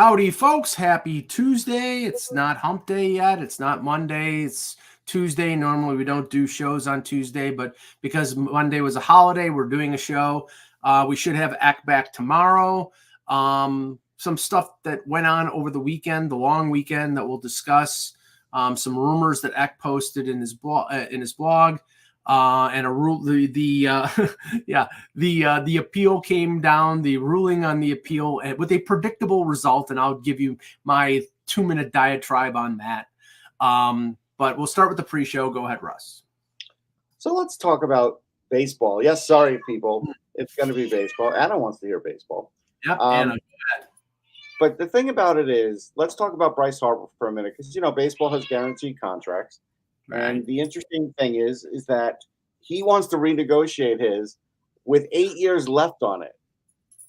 Howdy, folks. Happy Tuesday. It's not hump day yet. It's not Monday. It's Tuesday. Normally, we don't do shows on Tuesday, but because Monday was a holiday, we're doing a show. We should have Eck back tomorrow. Some stuff that went on over the weekend, the long weekend, that we'll discuss. Some rumors that Eck posted in his blog, and a rule. The appeal came down. The ruling on the appeal with a predictable result, and I'll give you my 2-minute diatribe on that. But we'll start with the pre-show. Go ahead, Russ. So let's talk about baseball. Yes, sorry, people. It's going to be baseball. Anna wants to hear baseball. Yeah, Anna, go ahead. But the thing about it is, let's talk about Bryce Harper for a minute, because baseball has guaranteed contracts. Right. And the interesting thing is that he wants to renegotiate his with 8 years left on it.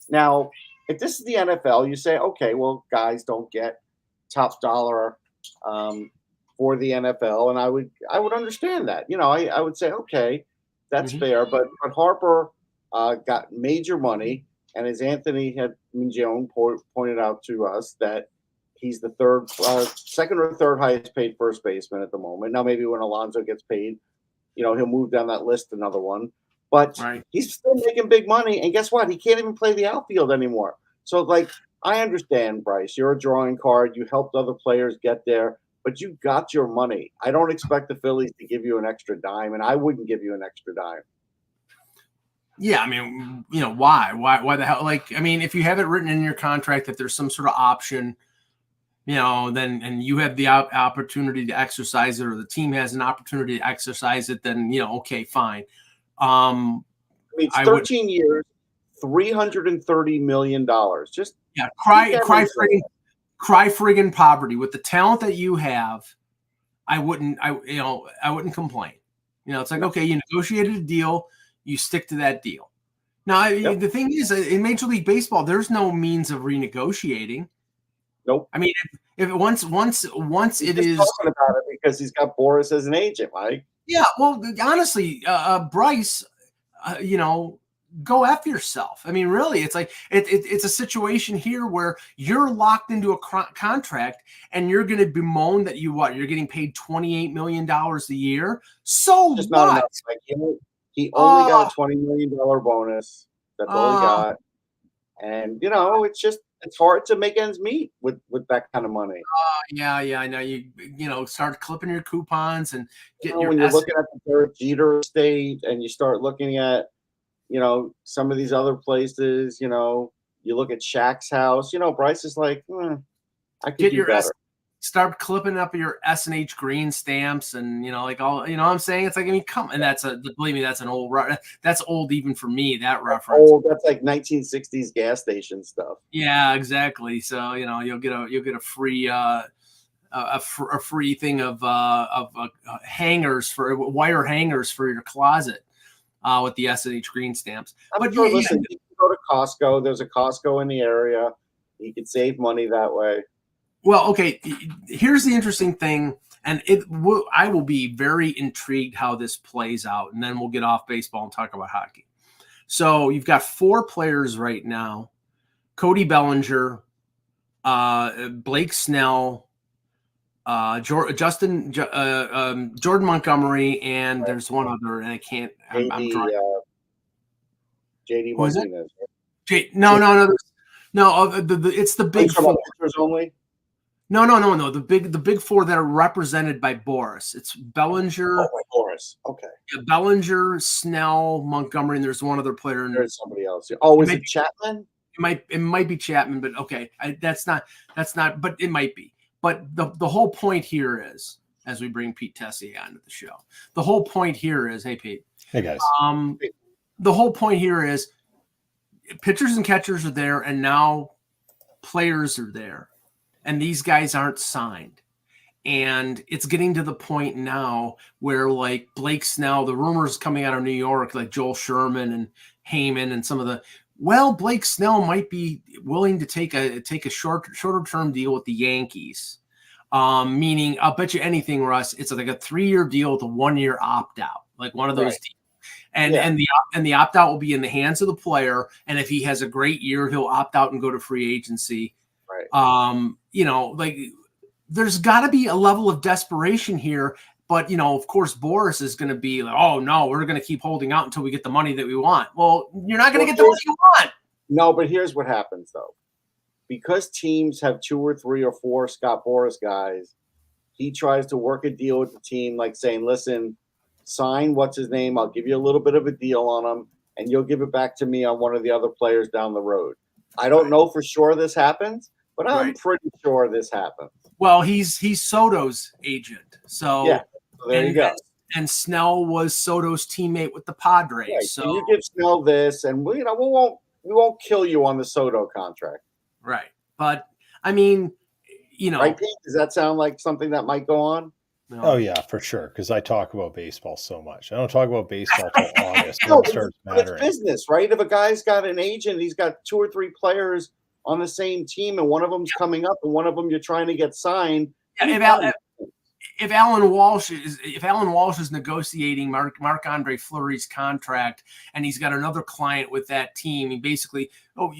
Now, if this is the NFL, you say, okay, well, guys don't get top dollar for the NFL, and I would understand that. I would say, okay, that's fair. But Harper got major money, and as Anthony Mingione pointed out to us, that he's the second or third highest paid first baseman at the moment. Now, maybe when Alonso gets paid, he'll move down that list, another one. But He's still making big money. And guess what? He can't even play the outfield anymore. So, I understand, Bryce. You're a drawing card. You helped other players get there, but you got your money. I don't expect the Phillies to give you an extra dime, and I wouldn't give you an extra dime. Yeah, I mean, why? Why the hell? If you have it written in your contract that there's some sort of option, then and you have the opportunity to exercise it, or the team has an opportunity to exercise it, then okay, fine. It's 13 years, $330 million. Just cry friggin' poverty with the talent that you have. I wouldn't complain. It's like, okay, you negotiated a deal, you stick to that deal. Now, the thing is, in Major League Baseball, there's no means of renegotiating. Nope. I mean, if once it is talking about it because he's got Boris as an agent, Mike. Yeah, well, honestly, Bryce, go F yourself. I mean, really, it's like it's a situation here where you're locked into a contract, and you're going to bemoan that you're getting paid $28 million a year. So just what? Not enough. He only got a $20 million bonus. That's all he got, and it's hard to make ends meet with that kind of money. Yeah, I know. You start clipping your coupons and getting when you're looking at the Derek Jeter estate, and you start looking at some of these other places. You look at Shaq's house. Bryce is like, I could do better. Start clipping up your S&H green stamps, and all. I'm saying, it's like, come, and believe me, that's an old. That's old even for me. That reference. Old. That's like 1960s gas station stuff. Yeah, exactly. So you'll get a free a free thing of hangers for wire hangers for your closet with the S&H green stamps. Listen, you can go to Costco. There's a Costco in the area. You can save money that way. Well, okay, here's the interesting thing, and I will be very intrigued how this plays out, and then we'll get off baseball and talk about hockey. So you've got 4 players right now: Cody Bellinger, Blake Snell, Jordan Montgomery, and there's one other, and I can't. I'm trying. JD Martinez. No. It's the big 4. Only. No. The big 4 that are represented by Boris. It's Bellinger. Oh, by Boris. Okay. Yeah, Bellinger, Snell, Montgomery, and there's one other player. There's somebody else. Oh, is it Chapman? It might be Chapman, but okay, that's not. But it might be. But the whole point here is, as we bring Pete Tessier onto the show, the whole point here is, hey Pete. Hey guys. The whole point here is, pitchers and catchers are there, and now players are there. And these guys aren't signed. And it's getting to the point now where, like, Blake Snell, the rumors coming out of New York, like Joel Sherman and Heyman and some of the, Blake Snell might be willing to take a shorter term deal with the Yankees. Meaning, I'll bet you anything, Russ, it's like a 3-year deal with a 1-year opt out, like one of those deals. And the opt out will be in the hands of the player. And if he has a great year, he'll opt out and go to free agency. Right. You know, like there's got to be a level of desperation here. But, you know, of course, Boris is going to be like, oh, no, we're going to keep holding out until we get the money that we want. Well, you're not going to get the money you want. No, but here's what happens, though. Because teams have 2 or 3 or 4 Scott Boris guys, he tries to work a deal with the team, like saying, listen, sign what's his name. I'll give you a little bit of a deal on him, and you'll give it back to me on one of the other players down the road. I don't know for sure this happens, but I'm pretty sure this happens. Well, he's Soto's agent. So, yeah, so there you go. And Snell was Soto's teammate with the Padres. Right. So you give Snell this, and we won't kill you on the Soto contract. Right. But I mean, you know, right, Pete? Does that sound like something that might go on? No. Oh yeah, for sure. Because I talk about baseball so much. I don't talk about baseball till August. No, it's business, right? If a guy's got an agent, he's got 2 or 3 players on the same team, and one of them's coming up, and one of them you're trying to get signed. Yeah, if Alan Walsh is negotiating Marc-Andre Fleury's contract, and he's got another client with that team, he basically,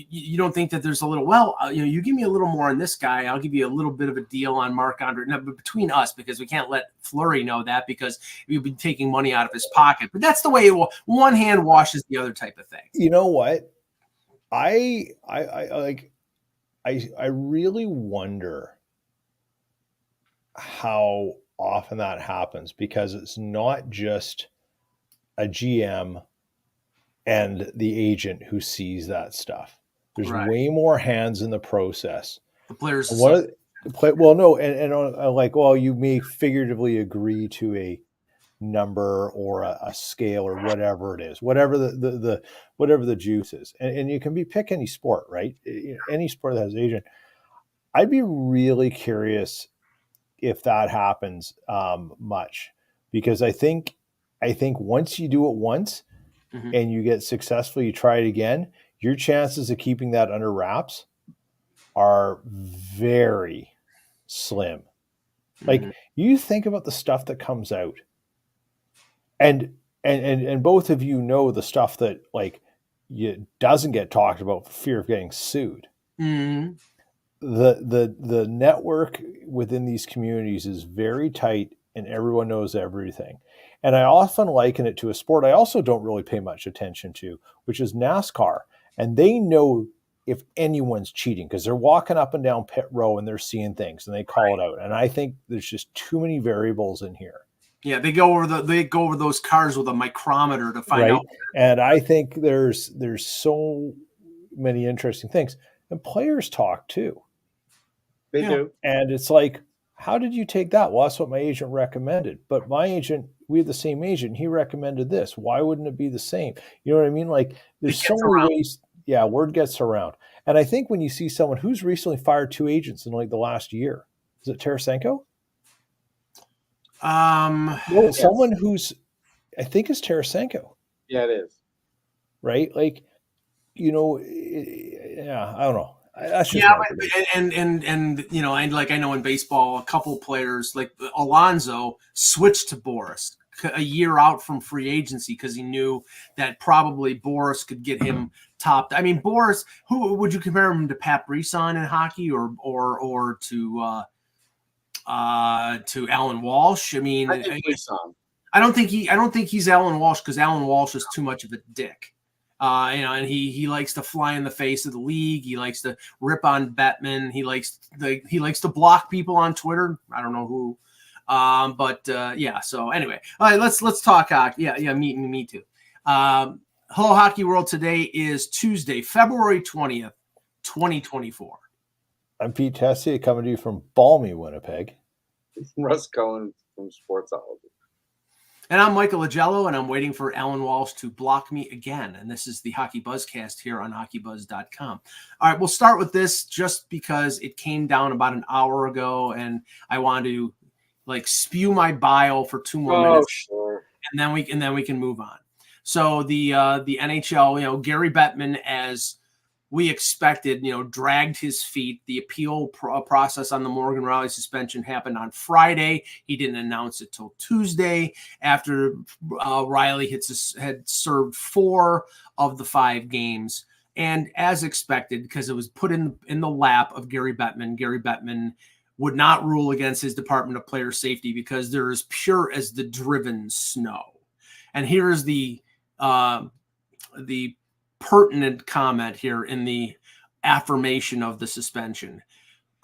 you don't think that there's a little, you give me a little more on this guy, I'll give you a little bit of a deal on Marc-Andre. Now, but between us, because we can't let Fleury know that, because we'd be taking money out of his pocket. But that's the way it will. One hand washes the other type of thing. You know what? I really wonder how often that happens, because it's not just a GM and the agent who sees that stuff. There's way more hands in the process. The players. You may figuratively agree to a number or a scale or whatever it is, whatever the juice is, and you can pick any sport, right? Any sport that has agent. I'd be really curious if that happens much, because I think once you do it once and you get successful, you try it again, your chances of keeping that under wraps are very slim. Like, you think about the stuff that comes out, and both of you know the stuff that doesn't get talked about for fear of getting sued. Mm-hmm. The network within these communities is very tight, and everyone knows everything. And I often liken it to a sport I also don't really pay much attention to, which is NASCAR. And they know if anyone's cheating, because they're walking up and down pit row and they're seeing things and they call it out. And I think there's just too many variables in here. Yeah, they go over those cars with a micrometer to find out. And I think there's so many interesting things. And players talk too. They do. And it's like, how did you take that? Well, that's what my agent recommended. But my agent, we have the same agent. He recommended this. Why wouldn't it be the same? You know what I mean? Like, there's so many ways. Yeah, word gets around. And I think when you see someone who's recently fired 2 agents in the last year, is it Tarasenko? Someone who's, I think it's Tarasenko. Yeah, it is. Right? I don't know. And I know in baseball, a couple players like Alonso switched to Boris a year out from free agency because he knew that probably Boris could get him topped. I mean, Boris, who would you compare him to? Pat Brisson in hockey, or to Alan Walsh? I mean, I don't think he's Alan Walsh, because Alan Walsh is too much of a dick. And he likes to fly in the face of the league. He likes to rip on Bettman. He likes to block people on Twitter. I don't know who, So anyway, all right, let's talk hockey. Yeah, me too. Hello, Hockey World. Today is Tuesday, February 20th, 2024. I'm Pete Tessier, coming to you from balmy Winnipeg. Russ Cohen from Sportsology. And I'm Michael Agello, and I'm waiting for Alan Walsh to block me again. And this is the HockeyBuzzcast here on HockeyBuzz.com. All right, we'll start with this just because it came down about an hour ago, and I wanted to spew my bile for 2 more minutes, sure. and then we can move on. So the NHL, Gary Bettman, as we expected, dragged his feet. The appeal process on the Morgan Rielly suspension happened on Friday. He didn't announce it till Tuesday, after Rielly had served 4 of the 5 games. And as expected, because it was put in the lap of Gary Bettman, Gary Bettman would not rule against his Department of Player Safety because they're as pure as the driven snow. And here's the pertinent comment here in the affirmation of the suspension.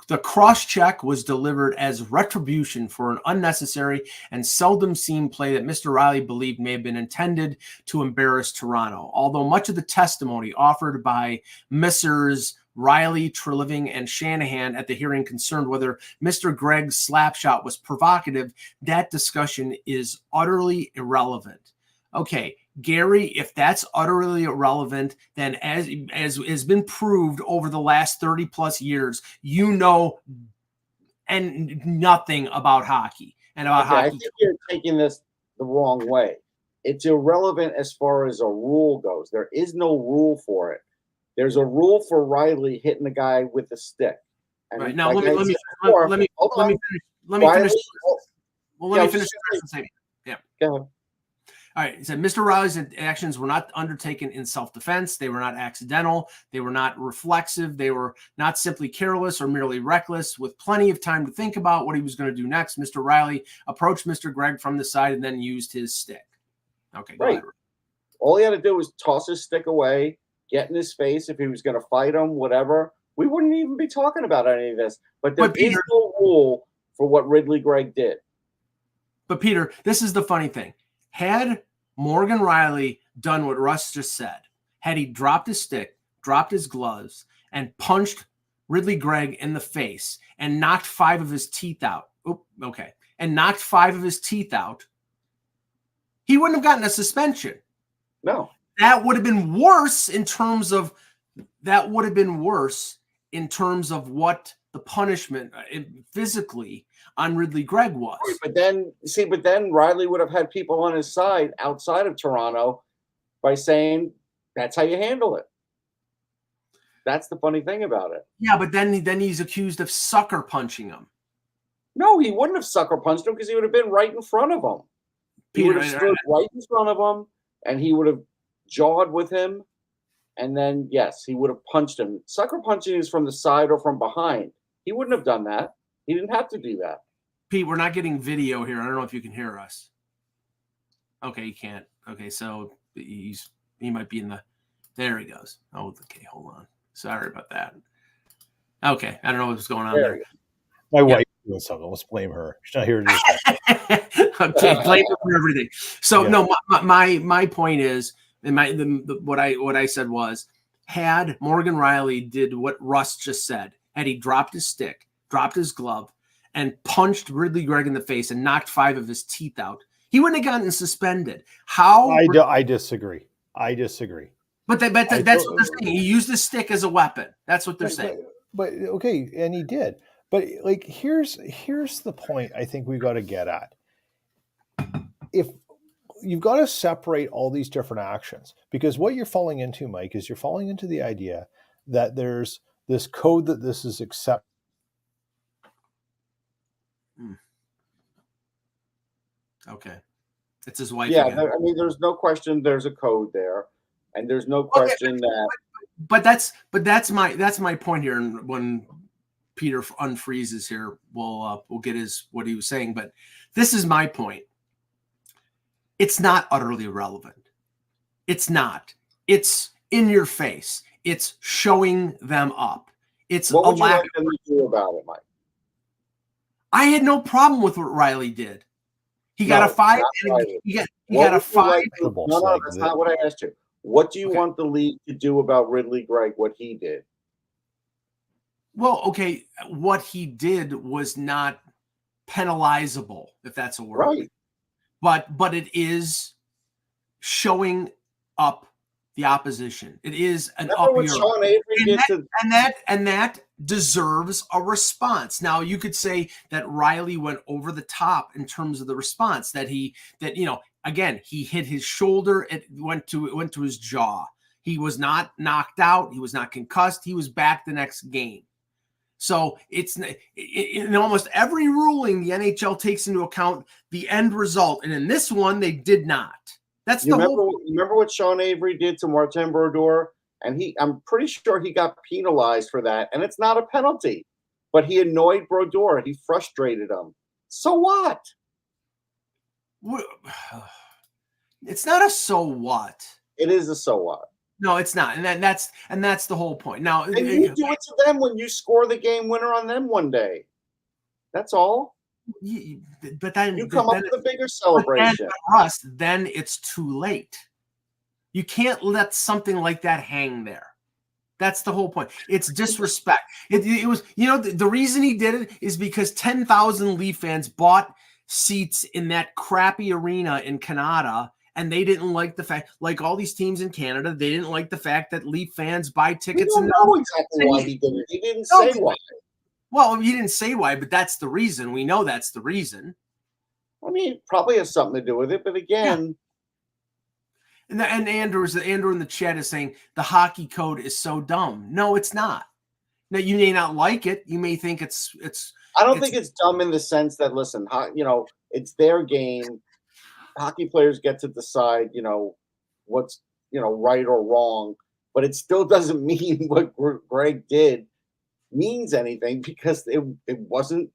The cross-check was delivered as retribution for an unnecessary and seldom seen play that Mr. Riley believed may have been intended to embarrass Toronto. Although much of the testimony offered by Messrs. Riley, Treliving, and Shanahan at the hearing concerned whether Mr. Gregg's slap shot was provocative, that discussion is utterly irrelevant. Okay, Gary, if that's utterly irrelevant, then as has been proved over the last 30 plus years, you know and nothing about hockey and about hockey. I think you're taking this the wrong way. It's irrelevant as far as a rule goes. There is no rule for it. There's a rule for Riley hitting the guy with the stick. And right now, let me finish. Well, let me finish. Yeah. Go ahead. All right. He said Mr. Riley's actions were not undertaken in self-defense. They were not accidental. They were not reflexive. They were not simply careless or merely reckless. With plenty of time to think about what he was going to do next, Mr. Riley approached Mr. Gregg from the side and then used his stick. Okay. Right. All he had to do was toss his stick away, get in his face if he was going to fight him, whatever. We wouldn't even be talking about any of this. But there is no rule for what Ridley Gregg did. But Peter, this is the funny thing. Had Morgan Riley done what Russ just said, had he dropped his stick, dropped his gloves, and punched Ridley Gregg in the face and knocked 5 of his teeth out, he wouldn't have gotten a suspension. No. That would have been worse in terms of what the punishment physically on Ridley Gregg was. But then Riley would have had people on his side outside of Toronto by saying that's how you handle it. That's the funny thing about it. Yeah, but then he's accused of sucker punching him. No, he wouldn't have sucker punched him because he would have been right in front of him. He would have stood right in front of him, and he would have jawed with him, and then, yes, he would have punched him. Sucker punching is from the side or from behind. He wouldn't have done that. He didn't have to do that. Pete, we're not getting video here. I don't know if you can hear us. Okay, you can't. Okay, so he might be in the – there he goes. Oh, okay, hold on. Sorry about that. Okay, I don't know what's going on there. My wife doing something. Let's blame her. She's not here to do that. Okay, blame her for everything. So, yeah. No, my point is – and what I said was, had Morgan Riley did what Russ just said, had he dropped his stick, dropped his glove, and punched Ridley Gregg in the face and knocked 5 of his teeth out, he wouldn't have gotten suspended. How? I disagree. But that's what they're saying. He used his stick as a weapon. That's what they're saying. But okay, and he did. But like, here's the point I think we got to get at. If you've got to separate all these different actions, because what you're falling into, Mike, is you're falling into the idea that there's this code that this is accept. Okay. It's his wife. Yeah, I mean, there's no question there's a code there, and there's no question that. But that's my point here. And when Peter unfreezes here, we'll get what he was saying. But this is my point. It's not utterly irrelevant. It's not. It's in your face. It's showing them up. It's what would you like them to do about it, Mike? I had no problem with what Riley did. He got a 5. He got a 5. No, that's not what I asked you. What do you want the league to do about Ridley Gregg? What he did? Well, okay, what he did was not penalizable, if that's a word. Right. But it is showing up the opposition. It is an up and that deserves a response. Now you could say that Riley went over the top in terms of the response, that again, he hit his shoulder, it went to his jaw. He was not knocked out, he was not concussed, he was back the next game. So it's in almost every ruling the NHL takes into account the end result, and in this one they did not. That's remember what Sean Avery did to Martin Brodeur? and I'm pretty sure he got penalized for that, and it's not a penalty. But he annoyed Brodeur. He frustrated him. So what? It's not a so what. It is a so what. No, it's not, and that's the whole point. Now, and you do it to them when you score the game winner on them one day. That's all. But then you come up with a bigger celebration. Then it's too late. You can't let something like that hang there. That's the whole point. It's disrespect. It was, the reason he did it is because 10,000 Leaf fans bought seats in that crappy arena in Canada, and they didn't like the fact, like all these teams in Canada, they didn't like the fact that Leaf fans buy tickets. We don't know exactly why he did it. He didn't say why. Well, he didn't say why, but that's the reason. We know that's the reason. I mean, it probably has something to do with it, but again. Yeah. And Andrew in the chat is saying the hockey code is so dumb. No, it's not. Now, you may not like it. You may think it's. I don't think it's dumb in the sense that, listen, it's their game. Hockey players get to decide, what's, right or wrong. But it still doesn't mean what Greg did means anything, because it wasn't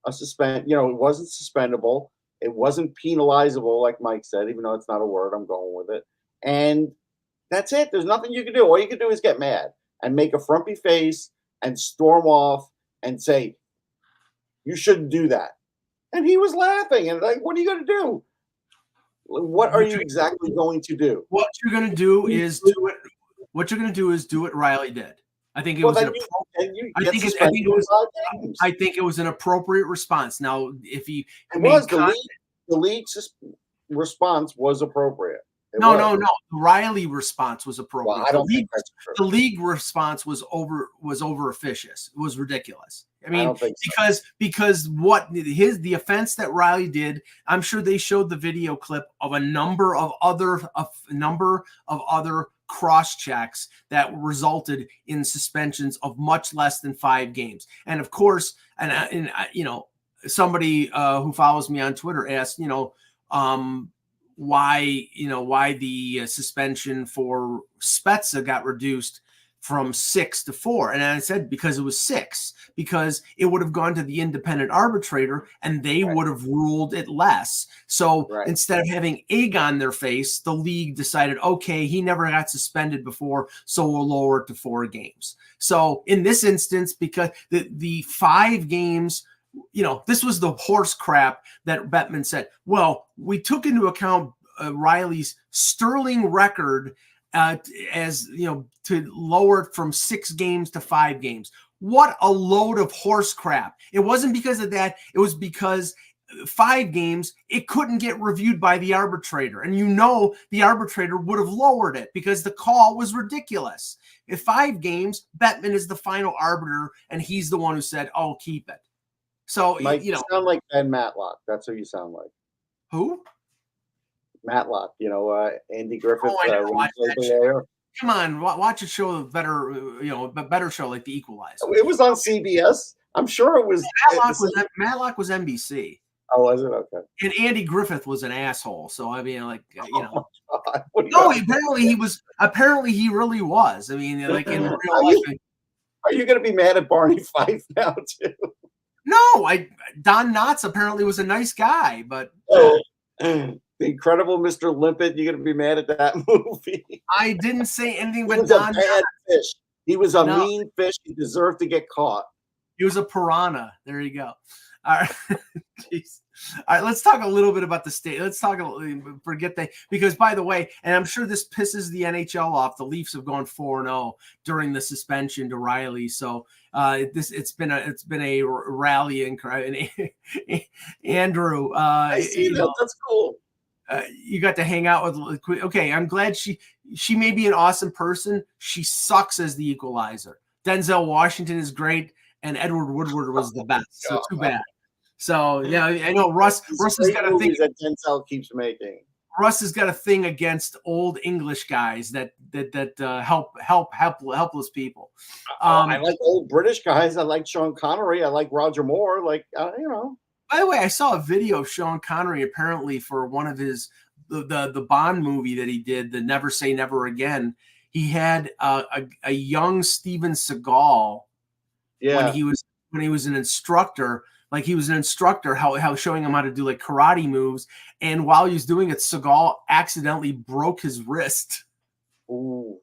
a suspend. It wasn't suspendable. It wasn't penalizable, like Mike said, even though it's not a word. I'm going with it. And that's it. There's nothing you can do. All you can do is get mad and make a frumpy face and storm off and say, you shouldn't do that. And he was laughing. And like, what are you going to do? What are you exactly going to do? What you're going to do is do it. What you're going to do is do what Riley did. I think it was an I think it was an appropriate response. Now, if he the league's response was appropriate. No. The Riley response was appropriate. Well, I don't think that's true. The league response was over officious. It was ridiculous. I mean, because what the offense that Riley did, I'm sure they showed the video clip of a number of other cross checks that resulted in suspensions of much less than 5 games. And of course, and somebody who follows me on Twitter asked, why the suspension for Spezza got reduced from 6 to 4. And I said, because it was 6, because it would have gone to the independent arbitrator and they would have ruled it less. So instead of having egg on their face, the league decided, okay, he never got suspended before, so we'll lower it to 4 games. So in this instance, because the 5 games, this was the horse crap that Bettman said. Well, we took into account Riley's sterling record as to lower it from 6 games to 5 games. What a load of horse crap. It wasn't because of that. It was because 5 games, it couldn't get reviewed by the arbitrator. And the arbitrator would have lowered it because the call was ridiculous. If 5 games, Bettman is the final arbiter, and he's the one who said, oh, keep it. So, Mike, you sound like Ben Matlock. That's who you sound like. Who? Matlock, Andy Griffith. Come on, watch a show better, a better show like The Equalizer. It was on CBS. I'm sure it was. Matlock was NBC. Oh, was it? Okay. And Andy Griffith was an asshole. So I mean, No, apparently he really was. I mean, like in real life. Are you going to be mad at Barney Fife now too? No, Don Knotts apparently was a nice guy, but the Incredible Mr. Limpet. You're going to be mad at that movie. I didn't say anything but Don Knotts. Fish. He was a mean fish. He deserved to get caught. He was a piranha. There you go. All right. Jeez. All right, let's talk a little bit about the state. Let's talk because by the way, and I'm sure this pisses the NHL off. The Leafs have gone 4-0 during the suspension to Riley. So it's been a rallying cry. And Andrew, I see that. That's cool. You got to hang out with. Okay, I'm glad she may be an awesome person. She sucks as the equalizer. Denzel Washington is great, and Edward Woodward was the best. So too bad. So yeah, I know Russ has got a thing that Denzel keeps making. Russ has got a thing against old English guys that help helpless people. I like old British guys. I like Sean Connery. I like Roger Moore. By the way, I saw a video of Sean Connery apparently for one of his the Bond movie that he did, the Never Say Never Again. he had a young Steven Seagal when he was an instructor. Like he was an instructor, how showing him how to do like karate moves, and while he was doing it, Seagal accidentally broke his wrist. Ooh.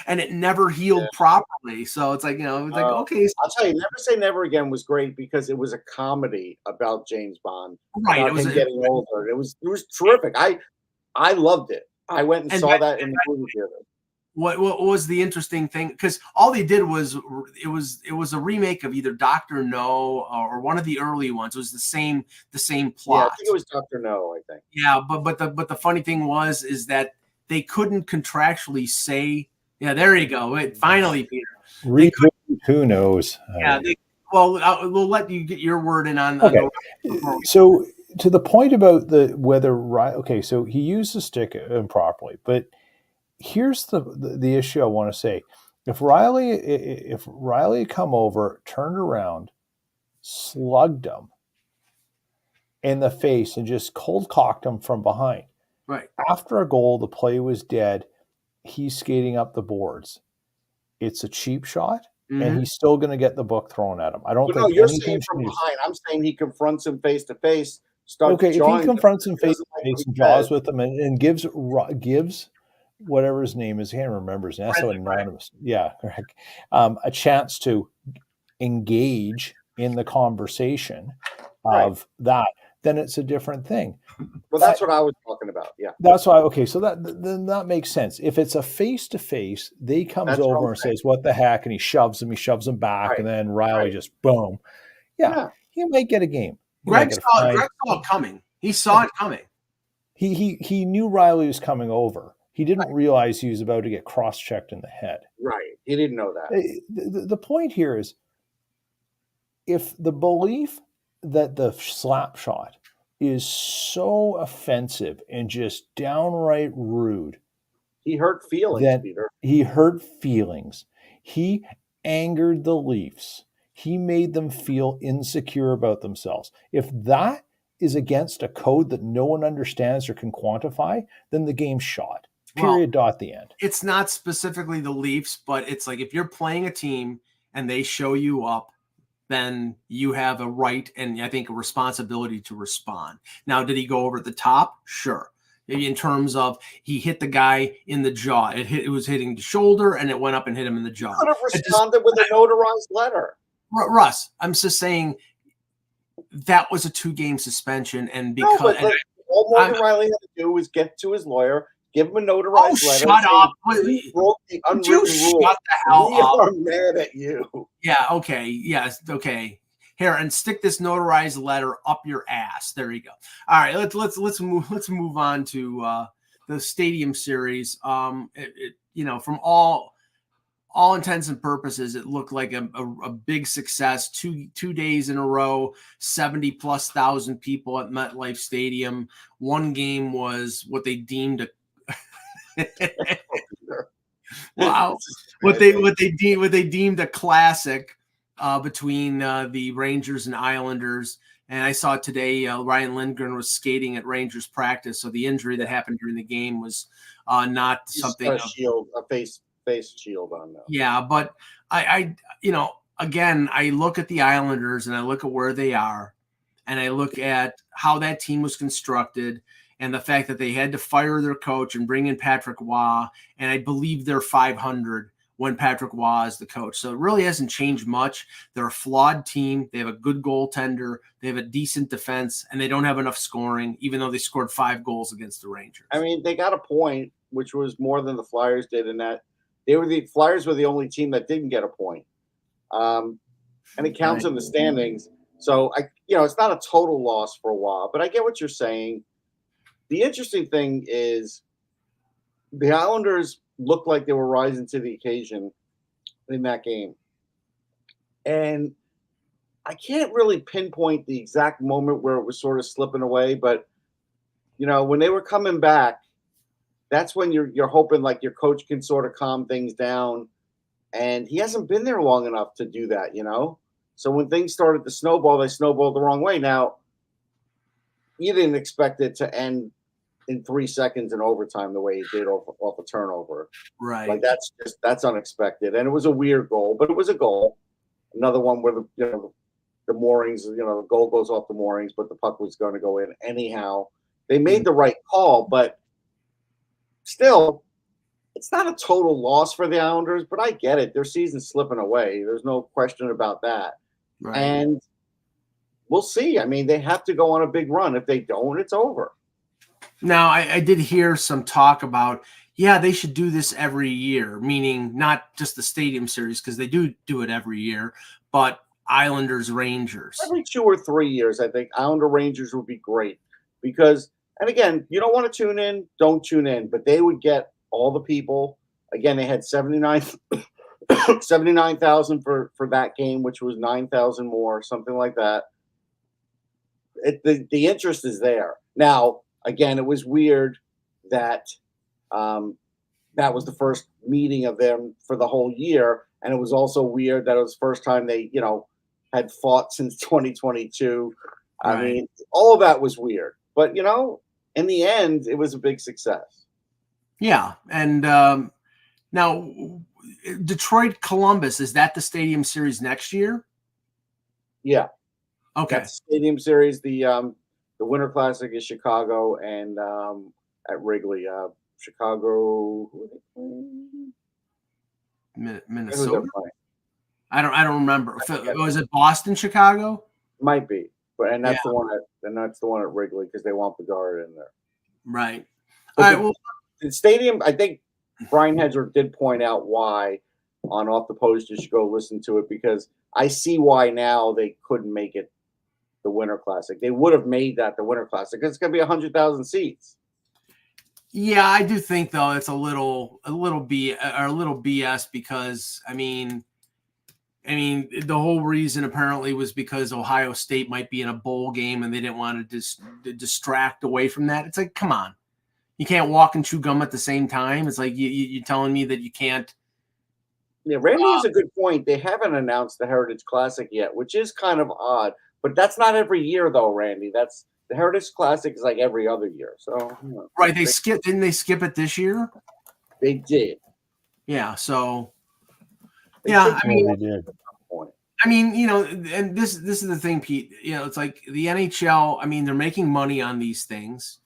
And it never healed properly. So it's like, okay. I'll tell you, Never Say Never Again was great because it was a comedy about James Bond, right? About him getting older. It was terrific. I loved it. I went and saw that in the movie theater. What was the interesting thing? Because all they did was it was a remake of either Dr. No or one of the early ones. It was the same plot. Yeah, I think it was Dr. No. I think. Yeah, but the funny thing is that they couldn't contractually say. Yeah, there you go. Finally, Peter. Who knows? Yeah. We'll let you get your word in on. Okay. So to the point about okay, so he used the stick improperly, but here's the issue I want to say. If Riley had come over, turned around, slugged him in the face, and just cold cocked him from behind. Right. After a goal, the play was dead. He's skating up the boards. It's a cheap shot, and he's still going to get the book thrown at him. I don't think. No, you're saying from behind. I'm saying he confronts him face to face. Okay, if he confronts him face to face and jaws with him and gives whatever his name is, I can't remember his name. That's so anonymous. Yeah, correct. A chance to engage in the conversation of that, then it's a different thing. Well, that's what I was talking about. Yeah, that's why. Okay, so that makes sense. If it's a face to face, they comes over and says, "What the heck?" and he shoves him back, and then Riley just boom. Yeah, he might get a game. Greg saw it coming. He saw it coming. He knew Riley was coming over. He didn't realize he was about to get cross-checked in the head. Right. He didn't know that. The point here is, if the belief that the slap shot is so offensive and just downright rude, he hurt feelings, Peter. He hurt feelings. He angered the Leafs. He made them feel insecure about themselves. If that is against a code that no one understands or can quantify, then the game's shot. Period. The end. It's not specifically the Leafs, but it's like if you're playing a team and they show you up, then you have a right and I think a responsibility to respond. Now, did he go over the top? Sure. Maybe in terms of he hit the guy in the jaw. It was hitting the shoulder and it went up and hit him in the jaw. He could have responded with a notarized letter. Russ, I'm just saying that was a 2-game suspension, and because all Morgan Riley had to do was get to his lawyer, give him a notarized letter. Shut up! He broke the unwritten rule. Shut the hell up! We are mad at you. Yeah. Okay. Yes. Okay. Here, and stick this notarized letter up your ass. There you go. All right. Let's move on to the Stadium Series. From all intents and purposes, it looked like a big success. Two days in a row, 70,000+ people at MetLife Stadium. One game was what they deemed wow, what they deemed a classic between the Rangers and Islanders. And I saw today Ryan Lindgren was skating at Rangers practice, so the injury that happened during the game was not something. A face shield on them. Yeah, but I again, I look at the Islanders and I look at where they are, and I look at how that team was constructed and the fact that they had to fire their coach and bring in Patrick Waugh, and I believe they're 500 when Patrick Waugh is the coach. So it really hasn't changed much. They're a flawed team. They have a good goaltender. They have a decent defense, and they don't have enough scoring, even though they scored 5 goals against the Rangers. I mean, they got a point, which was more than the Flyers did in that the Flyers were the only team that didn't get a point. And it counts in the standings. So it's not a total loss for Waugh, but I get what you're saying. The interesting thing is the Islanders looked like they were rising to the occasion in that game. And I can't really pinpoint the exact moment where it was sort of slipping away, but when they were coming back, that's when you're hoping like your coach can sort of calm things down. And he hasn't been there long enough to do that, So when things started to snowball, they snowballed the wrong way. Now, you didn't expect it to end in 3 seconds in overtime the way he did off a turnover. Right. Like that's unexpected, and it was a weird goal, but it was a goal. Another one where the moorings, the goal goes off the moorings, but the puck was going to go in anyhow. They made the right call, but still, it's not a total loss for the Islanders. But I get it; their season's slipping away. There's no question about that. Right. And we'll see. I mean, they have to go on a big run. If they don't, it's over. Now, I did hear some talk about, they should do this every year, meaning not just the Stadium Series, because they do it every year, but Islanders, Rangers. Every 2 or 3 years, I think Islander Rangers would be great because, and again, you don't want to tune in, don't tune in, but they would get all the people. Again, they had 79,000 for that game, which was 9,000 more, something like that. The interest is there. Now, again, it was weird that that was the first meeting of them for the whole year, and it was also weird that it was the first time they, had fought since 2022. Right. I mean, all of that was weird, but in the end, it was a big success. Yeah, and now Detroit Columbus, is that the Stadium Series next year? Yeah. Okay. That's Stadium Series. The Winter Classic is Chicago and at Wrigley. Chicago. Who are they playing? Minnesota. I don't remember. Was it Boston, Chicago? Might be, but that's the one at Wrigley because they want Bedard in there. Right. But all right. Well, the stadium. I think Brian Hedger did point out why on Off the Post. You should go listen to it because I see why now they couldn't make it the Winter Classic. They would have made that the Winter Classic because it's going to be 100,000 seats. Yeah, I do think though it's a little BS because I mean the whole reason apparently was because Ohio State might be in a bowl game and they didn't want to distract away from that. It's like, come on, you can't walk and chew gum at the same time. It's like you're telling me that you can't. Yeah, Randy has a good point. They haven't announced the Heritage Classic yet, which is kind of odd. But that's not every year, though, Randy. That's the Heritage Classic is like every other year. So right, didn't they skip it this year? They did. Yeah. So they I mean, they did. I mean, and this is the thing, Pete. It's like the NHL. I mean, they're making money on these things.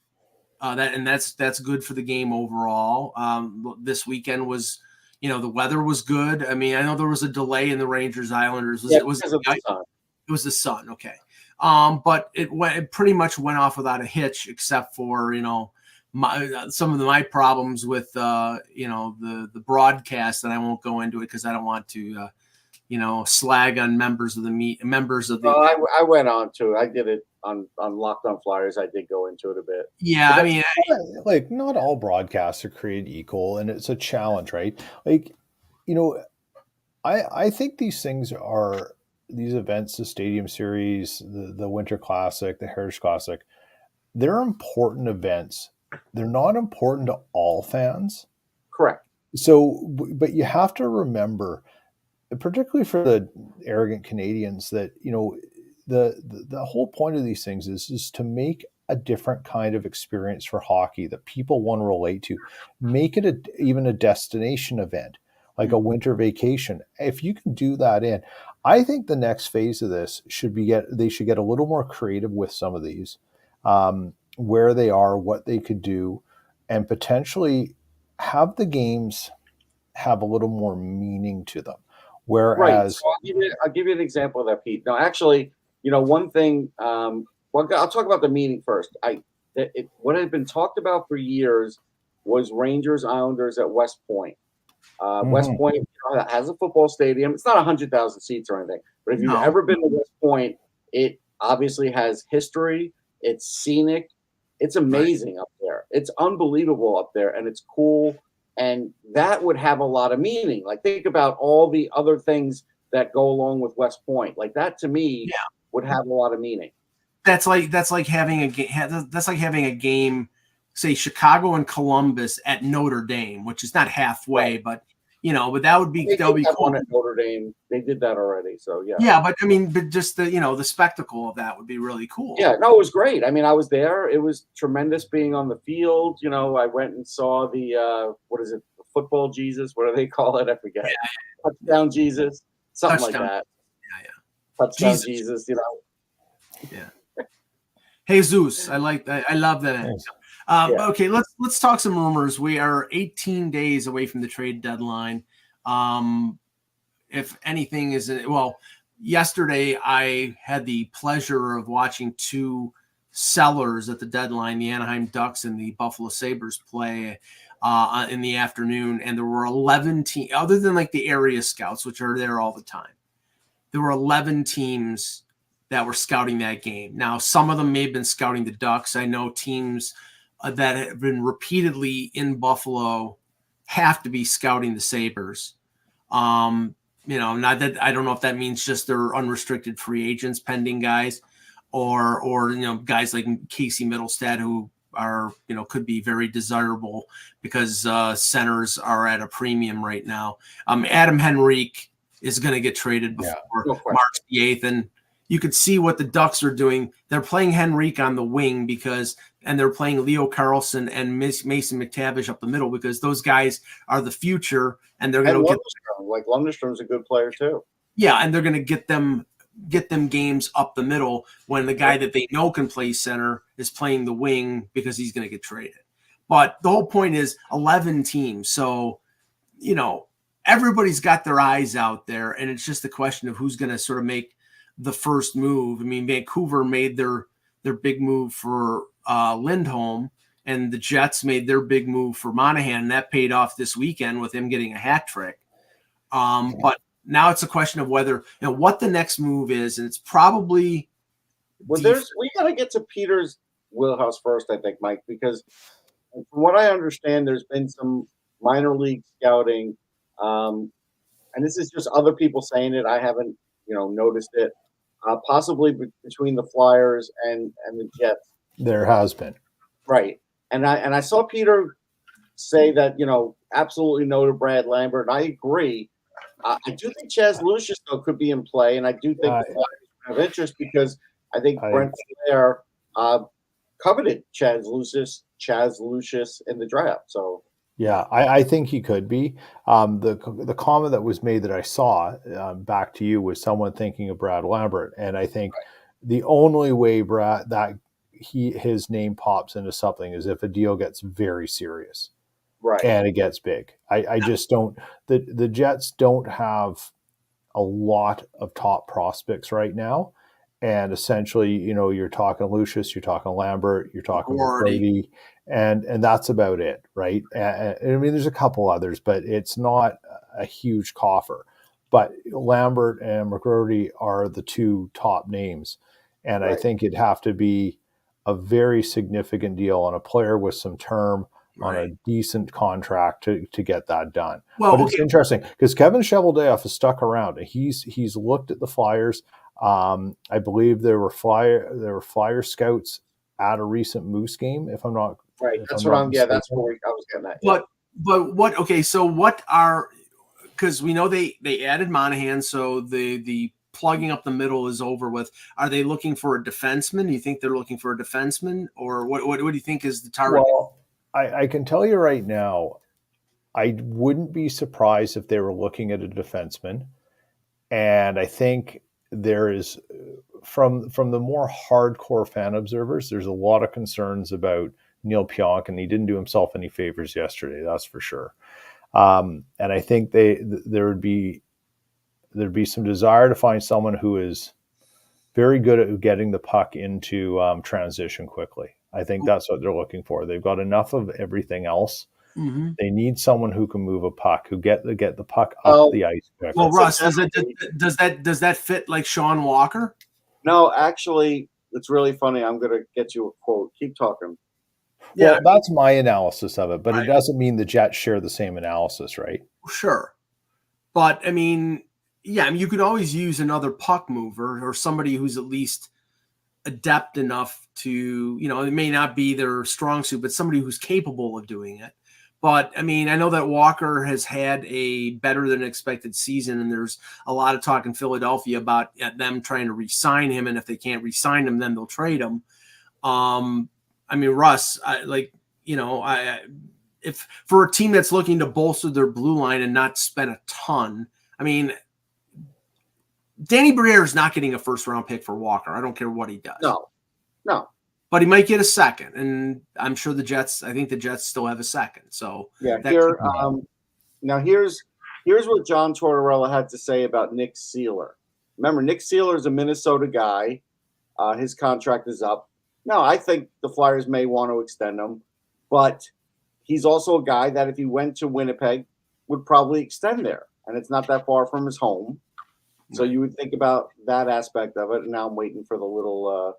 That's good for the game overall. This weekend was, the weather was good. I mean, I know there was a delay in the Rangers Islanders. It was the sun. Okay. But it pretty much went off without a hitch, except for, some of my problems with, the broadcast, and I won't go into it because I don't want to, slag on members of the. I went on to it. I did it on Locked On Flyers. I did go into it a bit. Yeah. I mean, like not all broadcasts are created equal, and it's a challenge, right? Like, I think these events, the Stadium Series, the Winter Classic, the Heritage Classic, they're important events. They're not important to all fans. Correct. So, but you have to remember, particularly for the arrogant Canadians, that, the whole point of these things is to make a different kind of experience for hockey that people want to relate to. Make it even a destination event, like a winter vacation. If you can do that I think the next phase of this they should get a little more creative with some of these, where they are, what they could do, and potentially have the games have a little more meaning to them. Whereas, right. So I'll give you an example of that, Pete. Now, actually, one thing. I'll talk about the meaning first. What had been talked about for years was Rangers Islanders at West Point. West Point has a football stadium. It's not 100,000 seats or anything, but if you've ever been to West Point, it obviously has history. It's scenic. It's amazing up there. It's unbelievable up there, and it's cool. And that would have a lot of meaning. Like, think about all the other things that go along with West Point. Like, that to me would have a lot of meaning. That's like having a game, say Chicago and Columbus at Notre Dame, which is not halfway, but but that would be cool. One at Notre Dame. They did that already, so yeah. Yeah, but I mean, but just the the spectacle of that would be really cool. Yeah, no, it was great. I mean, I was there. It was tremendous being on the field. I went and saw the what is it, the football Jesus? What do they call it? I forget. Yeah. Touchdown Jesus, something like that. Yeah. Touchdown Jesus. Yeah. Jesus, I like that. I love that. Nice. Okay, let's talk some rumors. We are 18 days away from the trade deadline. If anything is yesterday I had the pleasure of watching two sellers at the deadline, the Anaheim Ducks and the Buffalo Sabres play in the afternoon, and there were 11 teams, other than like the area scouts, which are there all the time. There were 11 teams that were scouting that game. Now, some of them may have been scouting the Ducks. I know teams that have been repeatedly in Buffalo have to be scouting the Sabres. Not that I don't know if that means just they're unrestricted free agents, pending guys, or guys like Casey Middlestad who are could be very desirable because centers are at a premium right now. Adam Henrique is going to get traded before March the 8th, and you could see what the Ducks are doing. They're playing Henrique on the wing and they're playing Leo Carlson and Mason McTavish up the middle because those guys are the future, and they're going to get Lundestrom's a good player too. Yeah, and they're going to get them games up the middle when the guy that they know can play center is playing the wing because he's going to get traded. But the whole point is 11 teams, so everybody's got their eyes out there, and it's just a question of who's going to sort of make the first move. I mean, Vancouver made their big move for Lindholm, and the Jets made their big move for Monahan, and that paid off this weekend with him getting a hat trick. But now it's a question of whether what the next move is, and it's probably we got to get to Peter's wheelhouse first, I think, Mike, because from what I understand, there's been some minor league scouting, and this is just other people saying it. I haven't noticed it. Possibly between the Flyers and the Jets. There has been. Right. And I saw Peter say that, absolutely no to Brad Lambert. And I agree. I do think Chaz Lucius, though, could be in play. And I do think the Flyers have interest because I think Brent Flair coveted Chaz Lucius in the draft. So. Yeah, I think he could be. The comment that was made that I saw back to you was someone thinking of Brad Lambert, and I think the only way his name pops into something is if a deal gets very serious, right, and it gets big. I just don't. The Jets don't have a lot of top prospects right now, and essentially, you're talking Lucius, you're talking Lambert, you're talking Brady. And that's about it, right? I mean, there's a couple others, but it's not a huge coffer. But Lambert and McGroarty are the two top names. And I think it'd have to be a very significant deal on a player with some term on a decent contract to get that done. Well, but it's interesting because Kevin Cheveldayoff has stuck around. He's looked at the Flyers. I believe there were Flyer scouts at a recent Moose game, if I'm not right. That's what that's where I was getting at. But what? Okay, so what are? Because we know they added Monahan, so the plugging up the middle is over with. Are they looking for a defenseman? Do you think they're looking for a defenseman, or what do you think is the target? Well, I can tell you right now, I wouldn't be surprised if they were looking at a defenseman, and I think there is. From the more hardcore fan observers, there's a lot of concerns about Neil Pionk, and he didn't do himself any favors yesterday. That's for sure. And I think there'd be some desire to find someone who is very good at getting the puck into transition quickly. I think that's what they're looking for. They've got enough of everything else. Mm-hmm. They need someone who can move a puck, who get the puck up the ice quickly. Well, Russ, does that fit like Sean Walker? No, actually, it's really funny. I'm going to get you a quote. Keep talking. Yeah, well, that's my analysis of it, but it doesn't mean the Jets share the same analysis, right? Sure. But, I mean, you could always use another puck mover or somebody who's at least adept enough to, it may not be their strong suit, but somebody who's capable of doing it. But I mean, I know that Walker has had a better than expected season, and there's a lot of talk in Philadelphia about them trying to re-sign him, and if they can't re-sign him, then they'll trade him. I mean, Russ, if for a team that's looking to bolster their blue line and not spend a ton, I mean, Danny Briere is not getting a first-round pick for Walker. I don't care what he does. No. But he might get a second, and I'm sure I think the Jets still have a second. So yeah, now here's what John Tortorella had to say about Nick Seeler. Remember, Nick Seeler is a Minnesota guy. His contract is up. Now, I think the Flyers may want to extend him, but he's also a guy that if he went to Winnipeg would probably extend there, and it's not that far from his home. So you would think about that aspect of it. And now I'm waiting for the little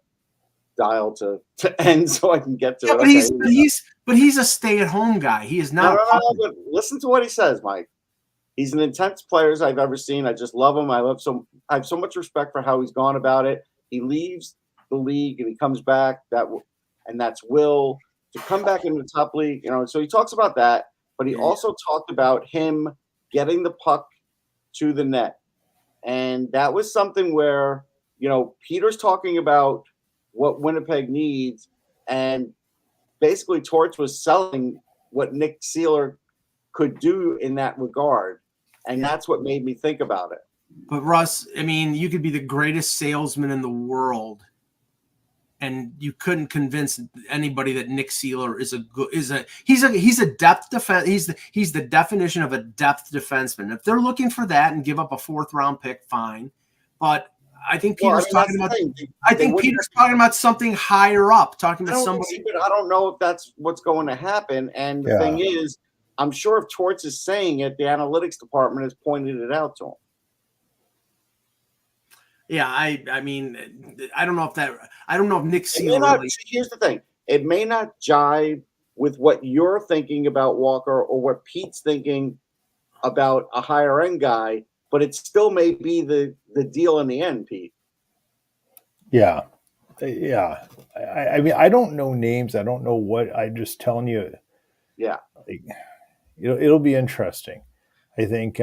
dial to end so I can get to it. But he's a stay-at-home guy. He is not. No, but listen to what he says, Mike. He's an intense player as I've ever seen. I just love him. I have so much respect for how he's gone about it. He leaves the league and he comes back. That's will to come back into the top league. So he talks about that, but he also talked about him getting the puck to the net. And that was something where, Peter's talking about what Winnipeg needs, and basically Torts was selling what Nick Seeler could do in that regard. And that's what made me think about it. But Russ, I mean, you could be the greatest salesman in the world, and you couldn't convince anybody that Nick Seeler he's a depth defense. He's the definition of a depth defenseman. If they're looking for that and give up a 4th-round pick, fine. But I think Peter's talking about something higher up, talking about somebody. But I don't know if that's what's going to happen. And the thing is, I'm sure if Torts is saying it, the analytics department has pointed it out to him. Yeah, I mean, I don't know if Nick Seeler here's the thing. It may not jive with what you're thinking about Walker or what Pete's thinking about a higher end guy, but it still may be the deal in the end, Pete. Yeah. Yeah. I mean, I don't know names. I don't know what. I'm just telling you. Yeah. It'll be interesting. I think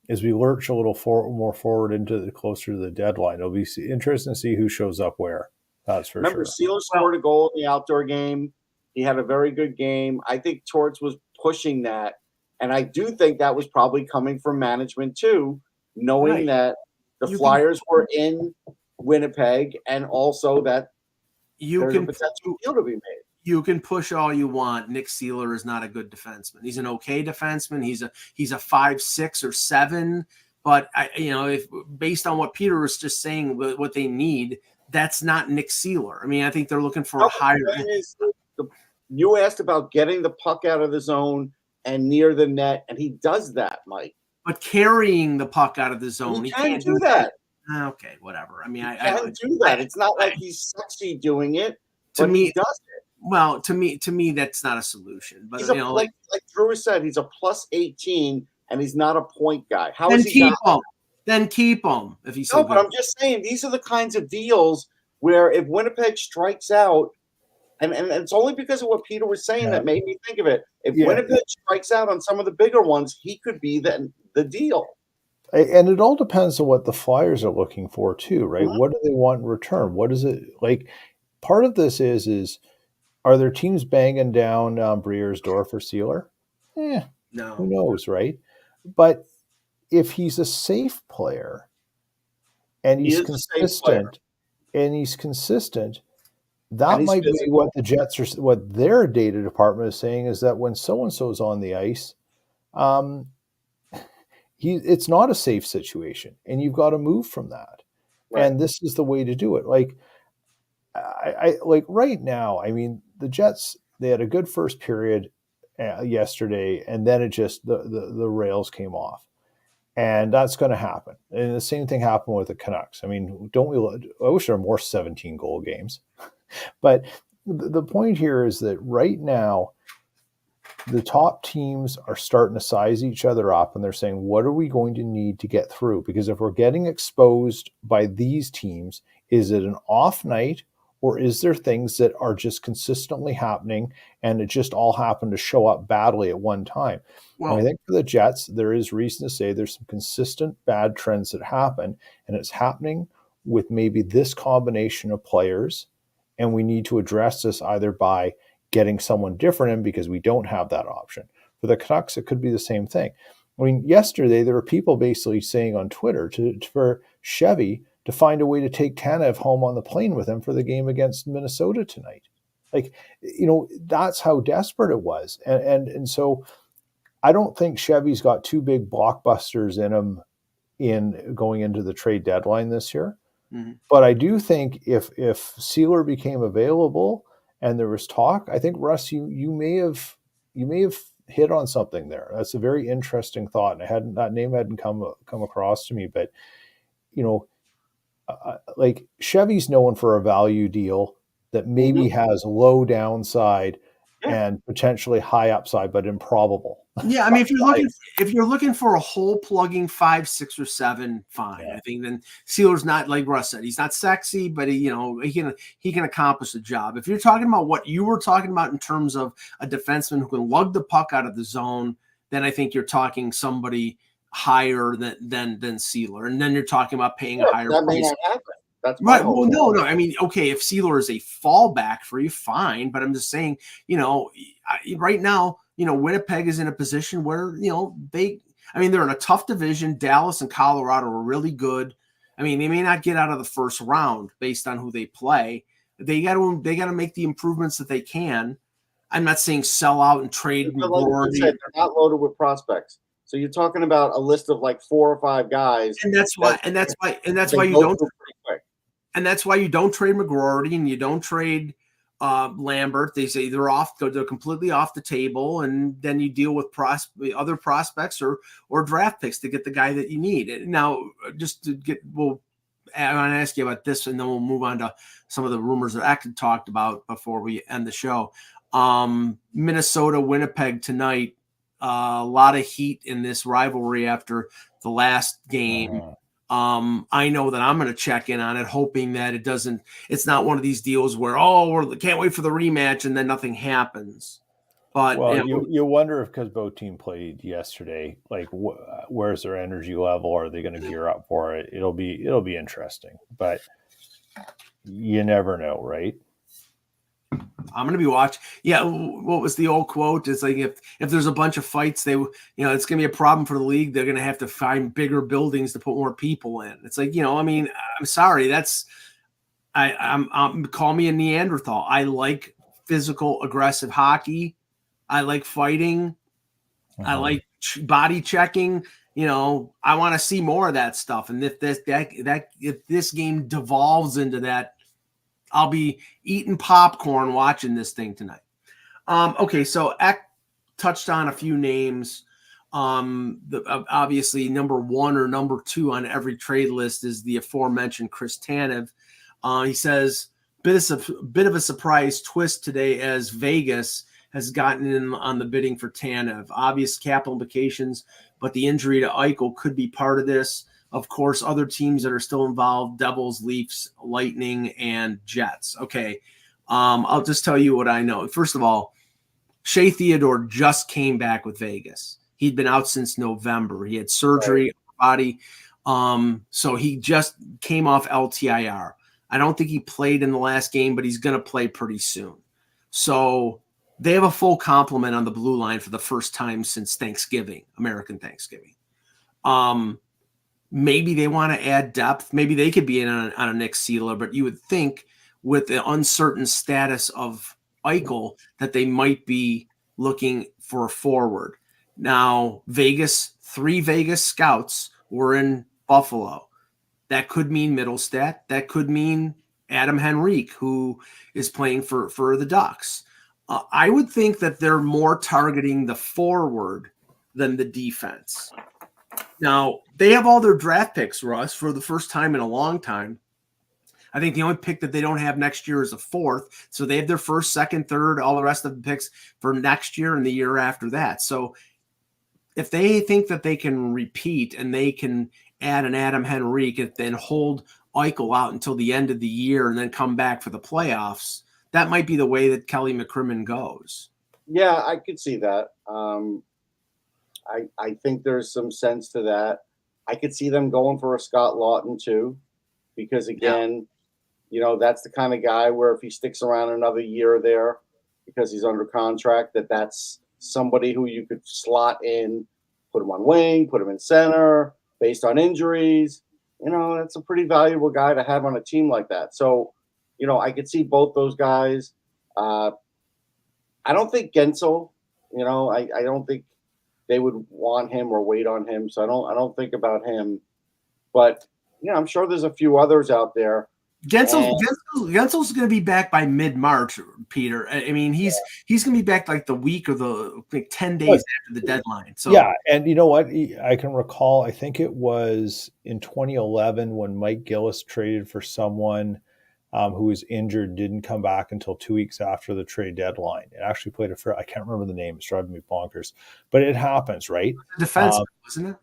as we lurch a little more forward closer to the deadline, it'll be interesting to see who shows up where. That's for Remember, sure. Seeler scored a goal in the outdoor game. He had a very good game. I think Torts was pushing that. And I do think that was probably coming from management too, knowing that the Flyers were in Winnipeg and also that there's a potential deal to be made. You can push all you want. Nick Seeler is not a good defenseman. He's an okay defenseman. He's a 5, 6, or 7. But if based on what Peter was just saying, what they need, that's not Nick Seeler. I mean, I think they're looking for a higher. You asked about getting the puck out of the zone and near the net, and he does that, Mike. But carrying the puck out of the zone, he can't do that. Okay, whatever. I mean, I can't do that. It's not like he's sexy doing it. To me, he does it. Well, to me, that's not a solution. But like Drew said, he's a plus 18, and he's not a point guy. How then is he? Keep him. Then keep him if he's so good. But I'm just saying these are the kinds of deals where if Winnipeg strikes out, and it's only because of what Peter was saying that made me think of it. If Winnipeg strikes out on some of the bigger ones, he could be the deal. And it all depends on what the Flyers are looking for too, right? Mm-hmm. What do they want in return? What is it like? Part of this is are there teams banging down Briere's door for Seeler? No. Who knows, right? But if he's a safe player and he's consistent, that might be what the Jets are. What their data department is saying is that when so and so is on the ice, it's not a safe situation, and you've got to move from that. Right. And this is the way to do it. Like I like right now. I mean, the Jets, they had a good first period yesterday, and then it just the rails came off, and that's going to happen. And the same thing happened with the Canucks. I mean, I wish there were more 17-goal games, but the point here is that right now, the top teams are starting to size each other up, and they're saying, what are we going to need to get through? Because if we're getting exposed by these teams, is it an off night Or is there things that are just consistently happening and it just all happened to show up badly at one time? Well, And I think for the Jets, there is reason to say there's some consistent bad trends that happen, and it's happening with maybe this combination of players. And we need to address this either by getting someone different in because we don't have that option. For the Canucks, it could be the same thing. I mean, yesterday there were people basically saying on Twitter for Chevy to find a way to take Tanev home on the plane with him for the game against Minnesota tonight. Like, that's how desperate it was. And so I don't think Chevy's got two big blockbusters in him in going into the trade deadline this year. mm-hmm. But I do think if Sealer became available and there was talk, I think, Russ, you may have hit on something there. That's a very interesting thought, and that name hadn't come across to me. But like Chevy's known for a value deal that maybe has low downside and potentially high upside, but improbable. Yeah, I mean, if you're looking for a hole plugging 5, 6, or 7, fine. Yeah. I think then Sealer's not, like Russ said, he's not sexy, but he can accomplish the job. If you're talking about what you were talking about in terms of a defenseman who can lug the puck out of the zone, then I think you're talking somebody higher than Sealer, and then you're talking about paying a higher price. That may not happen. That's right. Well, no. I mean, okay, if Sealer is a fallback for you, fine. But I'm just saying, right now, Winnipeg is in a position where, they're in a tough division. Dallas and Colorado are really good. I mean, they may not get out of the first round based on who they play. They got to make the improvements that they can. I'm not saying sell out and trade. Like they're not loaded with prospects. So you're talking about a list of like 4 or 5 guys. And that's why you don't. And that's why you don't trade McGroarty and you don't trade Lambert. They say they're completely off the table, and then you deal with other prospects or draft picks to get the guy that you need. Now, just to I want to ask you about this, and then we'll move on to some of the rumors that Act talked about before we end the show. Minnesota, Winnipeg tonight. A lot of heat in this rivalry after the last game. I know that I'm going to check in on it, hoping that it's not one of these deals where, we can't wait for the rematch and then nothing happens. But you wonder if, because both teams played yesterday, like where's their energy level? Are they going to gear up for it? It'll be interesting, but you never know, right? I'm going to be watching. Yeah. What was the old quote? It's like, if there's a bunch of fights, it's going to be a problem for the league. They're going to have to find bigger buildings to put more people in. It's like, I'm sorry. I'm call me a Neanderthal. I like physical, aggressive hockey. I like fighting. I like body checking. I want to see more of that stuff. And if this game devolves into that, I'll be eating popcorn watching this thing tonight. Okay, so Eck touched on a few names. Obviously, number 1 or number 2 on every trade list is the aforementioned Chris Tanev. He says, bit of a surprise twist today as Vegas has gotten in on the bidding for Tanev. Obvious cap implications, but the injury to Eichel could be part of this. Of course, other teams that are still involved: Devils, Leafs, Lightning, and Jets. Okay, I'll just tell you what I know. First of all, Shea Theodore just came back with Vegas. He'd been out since November. He had surgery on his body, so he just came off LTIR. I don't think he played in the last game, but he's going to play pretty soon. So they have a full complement on the blue line for the first time since Thanksgiving, American Thanksgiving. Maybe they want to add depth. Maybe they could be in on a Nick Sealer, but you would think with the uncertain status of Eichel that they might be looking for a forward. Now, 3 Vegas scouts were in Buffalo. That could mean Middlestat. That could mean Adam Henrique, who is playing for the Ducks. I would think that they're more targeting the forward than the defense. Now, they have all their draft picks, Russ, for the first time in a long time. I think the only pick that they don't have next year is a 4th. So they have their 1st, 2nd, 3rd, all the rest of the picks for next year and the year after that. So if they think that they can repeat and they can add an Adam Henrique and then hold Eichel out until the end of the year and then come back for the playoffs, that might be the way that Kelly McCrimmon goes. Yeah, I could see that. I think there's some sense to that. I could see them going for a Scott Lawton too, because again, that's the kind of guy where if he sticks around another year there because he's under contract, that's somebody who you could slot in, put him on wing, put him in center based on injuries. That's a pretty valuable guy to have on a team like that. So, I could see both those guys. I don't think Gensel, I don't think they would want him or wait on him. So I don't think about him. But, I'm sure there's a few others out there. Gensel's going to be back by mid-March, Peter. I mean, he's going to be back like the week or the 10 days after the deadline. So yeah, and you know what? I can recall. I think it was in 2011 when Mike Gillis traded for someone who was injured, didn't come back until 2 weeks after the trade deadline. It actually played I can't remember the name. It's driving me bonkers, but it happens, right? Defensive, wasn't it?